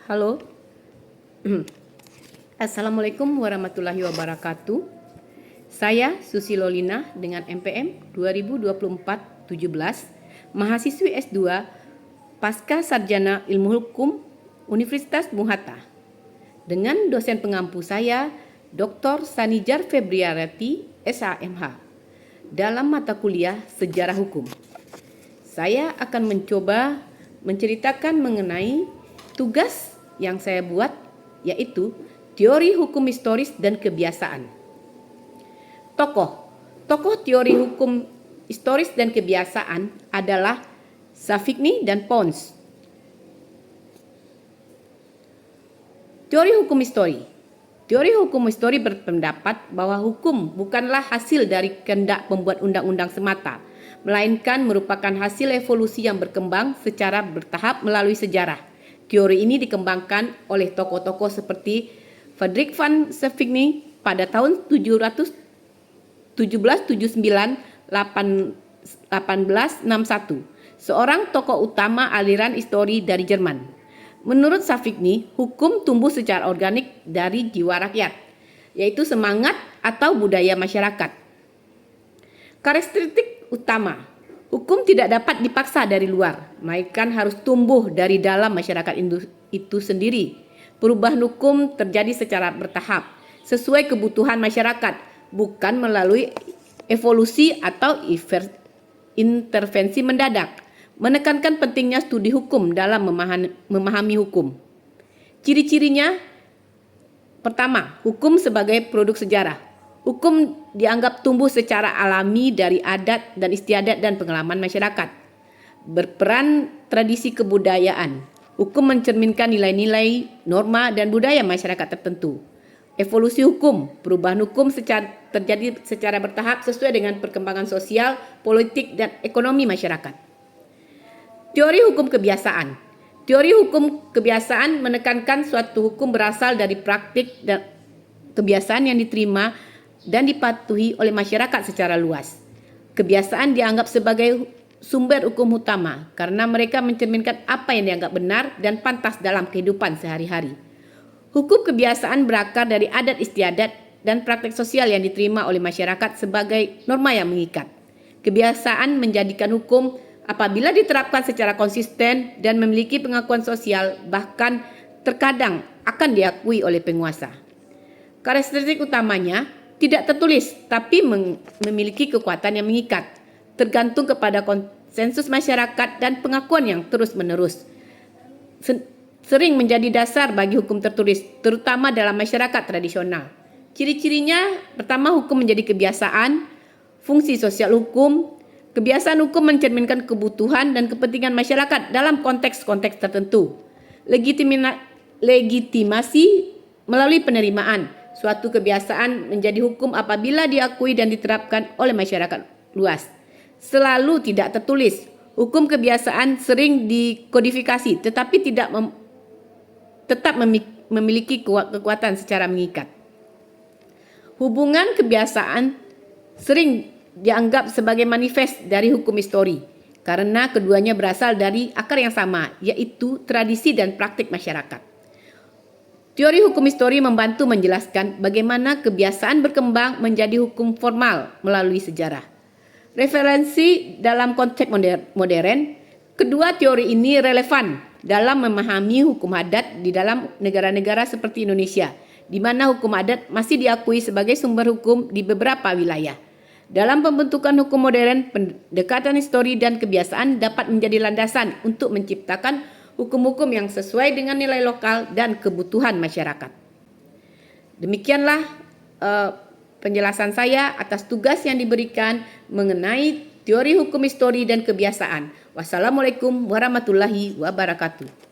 Halo. Assalamualaikum warahmatullahi wabarakatuh. Saya Susi Lolina dengan MPM 2024-17, mahasiswi S2 Pasca Sarjana Ilmu Hukum Universitas Bung Hatta. Dengan dosen pengampu saya, Dr. Sanijar Febriarati, SHMH, dalam mata kuliah Sejarah Hukum. Saya akan mencoba menceritakan mengenai tugas yang saya buat, yaitu teori hukum historis dan kebiasaan. Tokoh teori hukum historis dan kebiasaan adalah Savigny dan Pons. Teori hukum histori berpendapat bahwa hukum bukanlah hasil dari kehendak pembuat undang-undang semata, melainkan merupakan hasil evolusi yang berkembang secara bertahap melalui sejarah. Teori ini dikembangkan oleh tokoh-tokoh seperti Frederik van Savigny pada tahun 1879-1861, seorang tokoh utama aliran histori dari Jerman. Menurut Savigny, hukum tumbuh secara organik dari jiwa rakyat, yaitu semangat atau budaya masyarakat. Karakteristik utama, hukum tidak dapat dipaksa dari luar, melainkan harus tumbuh dari dalam masyarakat itu sendiri. Perubahan hukum terjadi secara bertahap, sesuai kebutuhan masyarakat, bukan melalui evolusi atau intervensi mendadak. Menekankan pentingnya studi hukum dalam memahami hukum. Ciri-cirinya, pertama, hukum sebagai produk sejarah. Hukum dianggap tumbuh secara alami dari adat dan istiadat dan pengalaman masyarakat. Berperan tradisi kebudayaan. Hukum mencerminkan nilai-nilai, norma, dan budaya masyarakat tertentu. Evolusi hukum, perubahan hukum terjadi secara bertahap sesuai dengan perkembangan sosial, politik, dan ekonomi masyarakat. Teori hukum kebiasaan. Teori hukum kebiasaan menekankan suatu hukum berasal dari praktik dan kebiasaan yang diterima dan dipatuhi oleh masyarakat secara luas. Kebiasaan dianggap sebagai sumber hukum utama karena mereka mencerminkan apa yang dianggap benar dan pantas dalam kehidupan sehari-hari. Hukum kebiasaan berakar dari adat istiadat dan praktik sosial yang diterima oleh masyarakat sebagai norma yang mengikat. Kebiasaan menjadikan hukum apabila diterapkan secara konsisten dan memiliki pengakuan sosial, bahkan terkadang akan diakui oleh penguasa. Karakteristik utamanya tidak tertulis tapi memiliki kekuatan yang mengikat, tergantung kepada konsensus masyarakat dan pengakuan yang terus-menerus. Sering menjadi dasar bagi hukum tertulis, terutama dalam masyarakat tradisional. Ciri-cirinya, pertama, hukum menjadi kebiasaan, fungsi sosial hukum. Kebiasaan hukum mencerminkan kebutuhan dan kepentingan masyarakat dalam konteks-konteks tertentu. Legitimasi melalui penerimaan. Suatu kebiasaan menjadi hukum apabila diakui dan diterapkan oleh masyarakat luas. Selalu tidak tertulis. Hukum kebiasaan sering dikodifikasi tetapi tetap memiliki kekuatan secara mengikat. Hubungan kebiasaan sering dianggap sebagai manifest dari hukum histori karena keduanya berasal dari akar yang sama, yaitu tradisi dan praktik masyarakat. Teori hukum histori membantu menjelaskan bagaimana kebiasaan berkembang menjadi hukum formal melalui sejarah. Referensi dalam konteks modern, kedua teori ini relevan dalam memahami hukum adat di dalam negara-negara seperti Indonesia, di mana hukum adat masih diakui sebagai sumber hukum di beberapa wilayah. Dalam pembentukan hukum modern, pendekatan histori dan kebiasaan dapat menjadi landasan untuk menciptakan hukum-hukum yang sesuai dengan nilai lokal dan kebutuhan masyarakat. Demikianlah penjelasan saya atas tugas yang diberikan mengenai teori hukum histori dan kebiasaan. Wassalamualaikum warahmatullahi wabarakatuh.